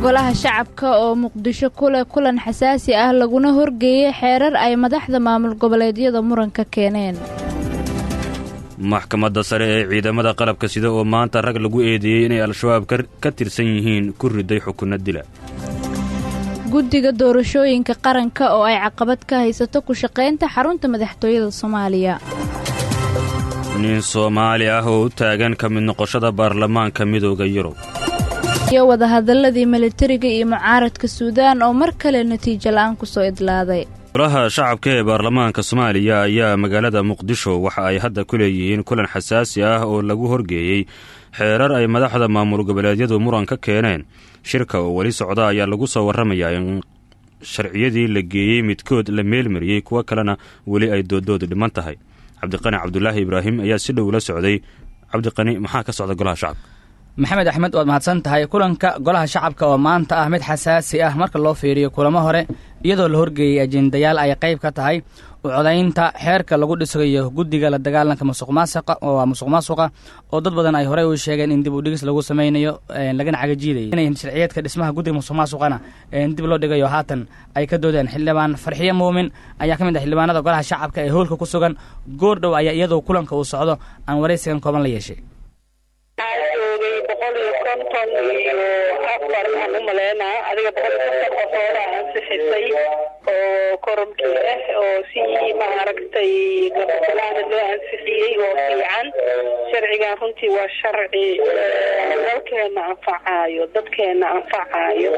golaha shacabka oo muqdisho kulan xasaasi ah laguna horgeeyay xeerar ay madaxda maamul goboleedyada muranka keeneen. maxkamadda sare ee ciidamada qalabka sida oo maanta rag lagu eedeeyay inay al-shabaab ka tirsan yihiin ku riday xukunno dila. guddiga doorashooyinka qaranka oo ay caqabad ka haysato ku shaqaynta xarunta madaxtooyada Soomaaliya. nin Soomaali ah oo u taagan ka mid noqoshada baarlamaanka midowga Yurub. iyo wadahadaladii militariga iyo mucaaradka Suudaan oo mar kale natiijo la'aan ku soo idlaaday. golaha shacabka ee baarlamaanka Soomaaliya ayaa magaalada Muqdisho waxa ay hadda ku leeyihiin kulan xasaasi ah oo lagu horgeeyay xeerar ay madaxda maamul goboleedyadu muran ka keeneen. shirka oo wali socda ayaa lagu soo warramayaa in sharciyadii la geeyay midkood la meelmariyay kuwa kalena wali ay doodoodu dhiman tahay. cabdiqani cabdulaahi ibraahim ayaa si dhow la socday. cabdiqani maxaa ka socda golaha shacabka? maxamed axmed waad mahadsan tahay. kulanka golaha shacabka oo maanta ah mid xasaasi ah marka loo fiiriyo kulamo hore iyadoo la horgeeyay ajendayaal ay qayb ka tahay u codaynta xeerka lagu dhisayo guddiga la dagaalanka musuqmaasuqa oo dad badan ay horey u sheegeen in dib u dhigis lagu samaynayo lagana cagajiidayo in sharciyeedka dhismaha guddiga musuqmaasuqana dib loo dhigayo haatan ay ka doodeen. xildhibaan Farxiye Muumin ayaa ka mid ah xildhibaanada golaha shacabka ee howlka ku sugan. goordhow ayaa iyadoo kulanka uu socdo aan waraysigan kooban la yeeshay. waxaan u maleynaa adiga 150 qofood ansixisay oo koromkii ah oo si maaragtay gabadhaana loo ansixiyey oo fiican. sharcigan runtii waa sharci dalkeena anfacayo dadkeena anfacayo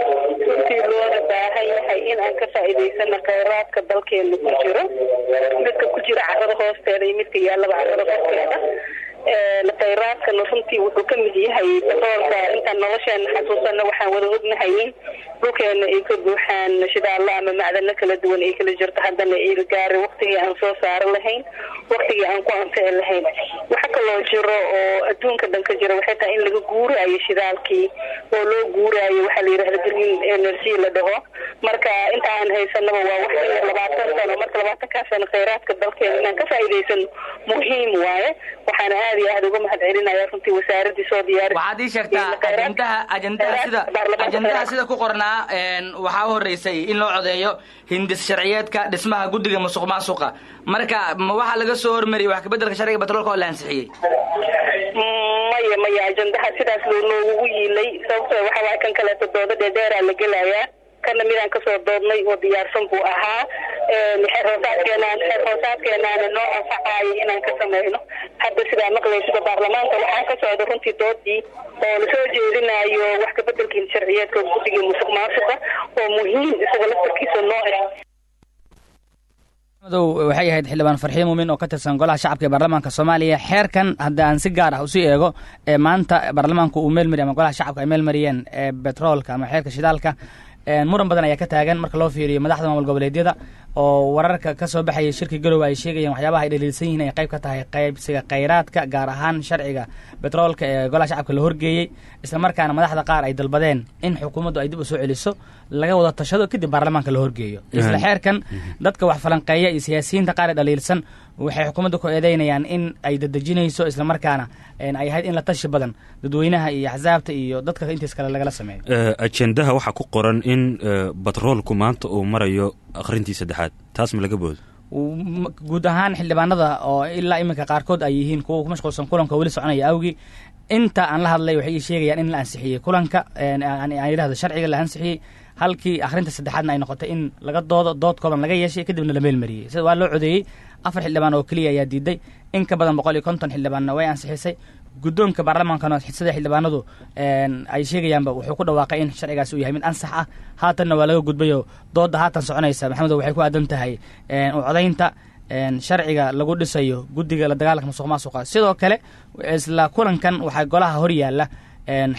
runtii looga baahan yahay in aan ka faa'iidaysano kheyraadka dalkeena ku jiro midka ku jira carrada hoosteeda iyo midka yaallaba carrada hoosteeda. kheyraadkana runtii wuxuu ka mid yahay batroolka. intaan nolosheena xasuusana waxaan wada ognahay in dhulkeena ay ka buuxaan shidaalla ama macdano kala duwan ay kala jirto. haddana ay gaari waqtigii aan soo saari lahayn, waqtigii aan ku anfici lahayn. waxa kaloo jiro oo adduunka dhan ka jira waxay tahay in laga guuraayo shidaalkii oo loo guuraayo waxaa la yidhahda green energy la dhaho. marka inta aan haysanaba waa wax 20 sano. marka 20 sano kheyraadka dalkeena inaan ka faa'iidaysano muhiim waaye. waxaan aad iyo aad uga mahadcelinayaa runtii wasaaradii soo diyaarisay. waxaad ii sheegtaa ajendaha sida ku qornaa waxaa horeysay in loo codeeyo hindis sharciyeedka dhismaha guddiga musuqmaasuqa. marka waxaa laga soo hormariyay wax ka beddelka sharciga batroolka oo la ansixiyey. maya ajendaha sidaas loogu yiilay sababtoo waxa waa kan kale doodo dheeraa la gelayaa. kana midaan ka soo doodnay oo diyaarsan buu ahaa. xeer hoosaadkeenaana noo anfacayo inaan ka samayno. hadda sidaa maqlaysida baarlamaanka waxaa ka socda runtii doodii oo lasoo jeedinayo wax ka beddelkii sharciyeedka guddiga musuqmaasuqa oo muhiim isaga laftarkiisa noo waxay ahayd xildhibaan Farxiye Muumin oo ka tirsan golaha shacabka ee baarlamaanka Soomaaliya. xeerkan hadda aan si gaar ah u sii eego maanta baarlamaanku uu meelmariyay ama golaha shacabka ay meelmariyeen petroolka ama xeerka shidaalka. muran badan ayaa ka taagan marka loo fiiriyo madaxda maamul goboleedyada oo wararka ka soo baxaya shirki Garowe ay sheegayeen waxyaabaha ay dhaliilsan yihiin ay qayb ka tahay qaybsiga kheyraadka gaar ahaan sharciga petroolka ee golaha shacabka la horgeeyay. isla markaana madaxda qaar ay dalbadeen in xukuumaddu ay dib u soo celiso laga wada tashado kadib baarlamaanka la horgeeyo. isla xeerkan dadka wax falanqeeya iyo siyaasiyiinta qaar ee dhaliilsan waxay xukuumadda ku eedeynayaan in ay dadejinayso isla markaana ay ahayd in la tashi badan dadweynaha iyo axsaabta iyo dadka intiis kale lagala sameeyo. ajendaha waxaa ku qoran in batroolku maanta uu marayo akhrintii saddexaad. taas ma laga boodo? guud ahaan xildhibaanada oo ilaa iminka qaarkood ay yihiin kuwa ku mashquulsan kulanka weli soconaya awgii inta aan la hadlay waxay sheegayaan in la ansixiyey kulanka aan yidhahdo sharciga la ansixiyey halkii akhrinta saddexaadna ay noqotay in laga dood kooban laga yeeshay kadibna la meelmariyey. sida waa loo codeeyey 4 xildhibaan oo keliya ayaa diiday. in ka badan 150 xildhibaanna way ansixisay. guddoonka baarlamaankana sida xildhibaanadu ay sheegayaanba wuxuu ku dhawaaqay in sharcigaasi uu yahay mid ansax ah. haatanna waa laga gudbayo doodda haatan soconaysa maxamedow waxay ku aadan tahay u codaynta sharciga lagu dhisayo guddiga la dagaalanka musuqmaasuqa. sidoo kale isla kulankan waxaa golaha hor yaalla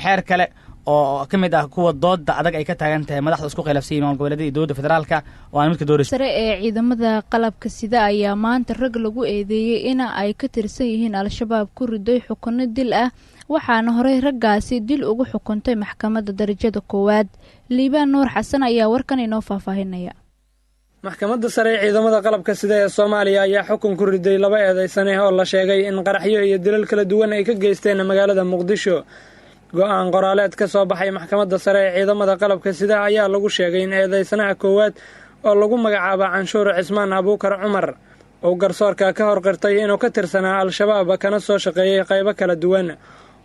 xeer kale oo ka mid ah kuwa doodda adag ay ka taagan tahay madaxda isku khilaafsan maamul goboleedyada iyo dowladda federaalka oo aan midka doorasho sare ee ciidamada qalabka sida ayaa maanta rag lagu eedeeyay in ay ka tirsan yihiin al-shabaab ku riday xukunno dil ah waxaana horey raggaasi dil ugu xukuntay maxkamadda darajada koowaad. liibaan nuur xasan ayaa warkan inoo faahfaahinaya. maxkamadda sare ee ciidamada qalabka sida ee Soomaaliya ayaa xukun ku riday 2 eedeysane oo la sheegay in qaraxyo iyo dilal kala duwan ay ka geysteen magaalada Muqdisho. go-aan qoraaleed ka soo baxay maxkamadda sare ee ciidamada qalabka sida ayaa lagu sheegay in eedeysanaha koowaad oo lagu magacaabo canshuur cismaan abuukar cumar uu garsoorka ka horqirtay inuu ka tirsanaa al-shabaab kana soo shaqeeyey qaybo kala duwan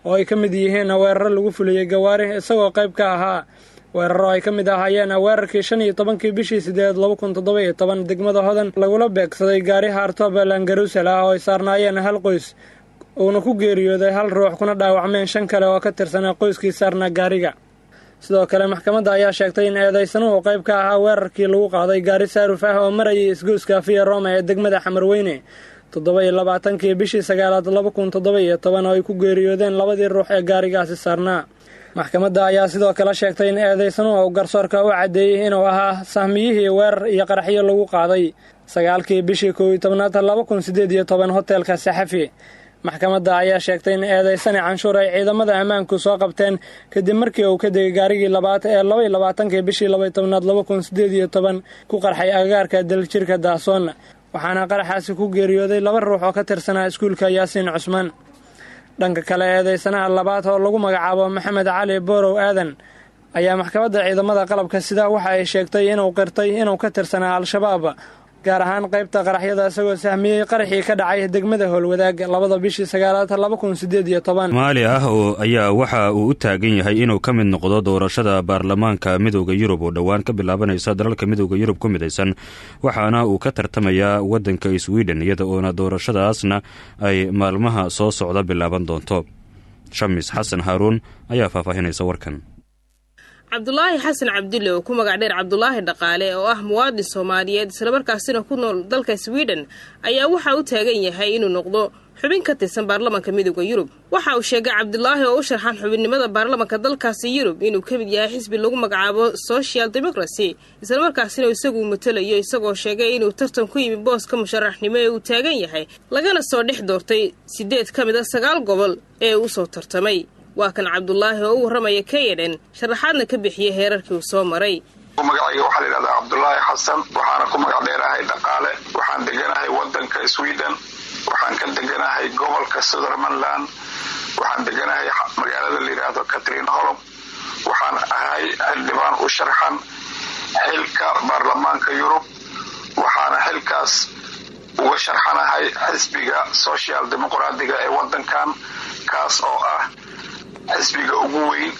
oo ay ka mid yihiin weeraro lagu fuliyey gawaari isagoo qayb ka ahaa weeraro ay ka mid ahaayeen weerarkii 15 bishii 8 2017 degmada Hodan lagula beegsaday gaari Hartoob Langaruusel ah oo ay saarnaayeen hal qoys uuna ku geeriyooday hal ruux kuna dhaawacmeen 5 kale oo ka tirsanaa qoyskii saarnaa gaariga. sidoo kale maxkamadda ayaa sheegtay in eedeysanuhu qayb ka ahaa weerarkii lagu qaaday gaari saaruf ah oo marayay isgoyska Via Roma ee degmada Xamarweyne 27 bishii 9 2017 oo ay ku geeriyoodeen labadii ruux ee gaarigaasi saarnaa. maxkamadda ayaa sidoo kale sheegtay in eedeysanuhu garsoorka u cadeeyay inuu ahaa sahmiyihii weerar iyo qaraxyo lagu qaaday 9 bishii 11 2018 hotelka Saxafi. maxkamadda ayaa sheegtay in eedeysani canshuur ay ciidamada ammaanku soo qabteen kadib markii uu ka degay gaarigii labaad ee 22 bishii 12 2018 ku qarxay agagaarka daljirka Daasoon waxaana qaraxaasi ku geeriyooday 2 ruux oo ka tirsanaa iskuulka Yaasiin Cusmaan. dhanka kale eedeysanaha labaad oo lagu magacaabo Maxamed Cali Borow Aadan ayaa maxkamadda ciidamada qalabka sida waxa ay sheegtay inuu qirtay inuu ka tirsanaa al-shabaab gaar ahaan qaybta qaraxyada isagoo sahmiyey qaraxii ka dhacay degmada Howlwadaag 2 bishii 9 2018. Maali ah oo ayaa waxa uu u taagan yahay inuu ka mid noqdo doorashada baarlamaanka midowga Yurub oo dhawaan ka bilaabanaysa dalalka midowga Yurub ku midaysan waxaana uu ka tartamayaa wadanka Sweden iyada oo doorashadaasna ay maalmaha soo socda bilaaban doonto. Shamis Xasan Haruun ayaa faahfaahinaysa warkan. Cabdulaahi Xasan Cabdulle oo ku magac dheer Cabdulaahi Dhaqaale oo ah muwaadin Soomaaliyeed isla markaasina ku nool dalka Sweden ayaa waxa uu taagan yahay inuu noqdo xubin ka tirsan baarlamaanka midowga Yurub. waxa uu sheegay Cabdulaahi oo u sharxan xubinnimada baarlamaanka dalkaasi Yurub inuu ka mid yahay xisbi lagu magacaabo Social Democracy isla markaasina isagu matalayo isagoo sheegay inuu tartan ku yimi booska musharaxnimo ee uu taagan yahay lagana soo dhex doortay 8 ka mid ah 9 gobol ee uu soo tartamay. waa kan Cabdulaahi oo u waramaya KNN sharaxaadna ka bixiyay heerarkii uu soo maray. magacayga waxa la yiraahdaa Cabdulaahi Xasan waxaana ku magac dheerahay Dhaqaale waxaan deganahay wadanka Sweden waxaan ka deganahay gobolka Södermanland waxaan deganahay magaalada la yiraahdo Katrineholm waxaan ahay xildhibaan u sharxan xilka baarlamaanka Yurub waxaana xilkaas uga sharxanahay xisbiga Social Democratic ee wadankan kaas oo ah xisbiga ugu weyn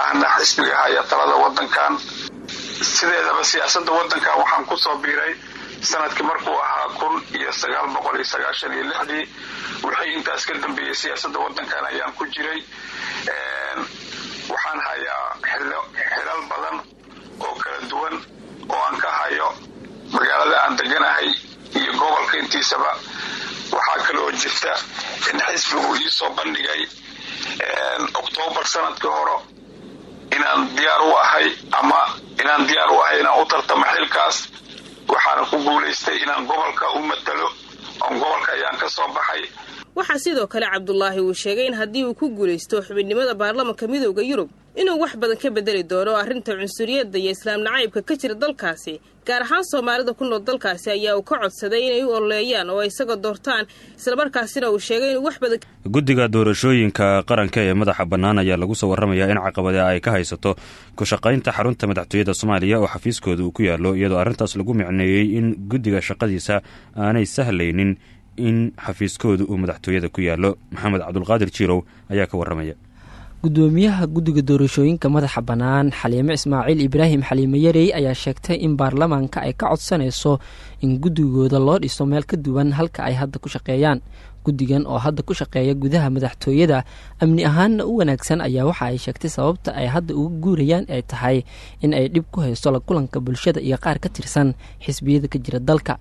ahna xisbiga haya talada wadankan. sideedaba siyaasadda wadankan waxaan ku soo biiray sanadkii markuu ahaa 1996 wixii intaas ka dambeeyay siyaasadda wadankan ayaan ku jiray. waxaan hayaa xilal badan oo kala duwan oo aan ka hayo magaalada aan deganahay iyo gobolka intiisaba. waxaa kale oo jirta in xisbigu ii soo bandhigay October sanadkii hore inaan diyaar u ahay inaan u tartamo xilkaas waxaana ku guuleystay inaan gobolka u matalo oo gobolka ayaan ka soo baxay. waxaa sidoo kale Cabdulaahi uu sheegay in haddii uu ku guuleysto xubinnimada baarlamaanka midowga Yurub inuu wax badan ka bedeli doono arrinta cunsuriyadda iyo islaam nacaybka ka jira dalkaasi gaar ahaan Soomaalida ku nool dalkaasi ayaa uu ka codsaday inay u ololeeyaan oo isaga doortaan isla markaasina uu sheegay in wax badan. guddiga doorashooyinka qaranka ee madaxa bannaan ayaa lagu soo warramayaa in caqabada ay ka haysato ku shaqaynta xarunta madaxtooyada Soomaaliya oo xafiiskooda uu ku yaalo iyadoo arrintaas lagu micneeyay in guddiga shaqadiisa aanay sahlaynin in xafiiskooda uu madaxtooyada ku yaalo. Maxamed Cabdulqaadir Jiirow ayaa ka warramaya. gudoomiyaha guddiga doorashooyinka madaxa bannaan Xaliime Ismaaciil Ibraahim Xaliime Yarey ayaa sheegtay in baarlamaanka ay ka codsanayso in guddigooda loo dhiso meel ka duwan halka ay hadda ku shaqeeyaan. guddigan oo hadda ku shaqeeya gudaha madaxtooyada amni ahaanna u wanaagsan ayaa waxa ay sheegtay sababta ay hadda ugu guurayaan ay tahay in ay dhib ku haysto la kulanka bulshada iyo qaar ka tirsan xisbiyada ka jira dalka.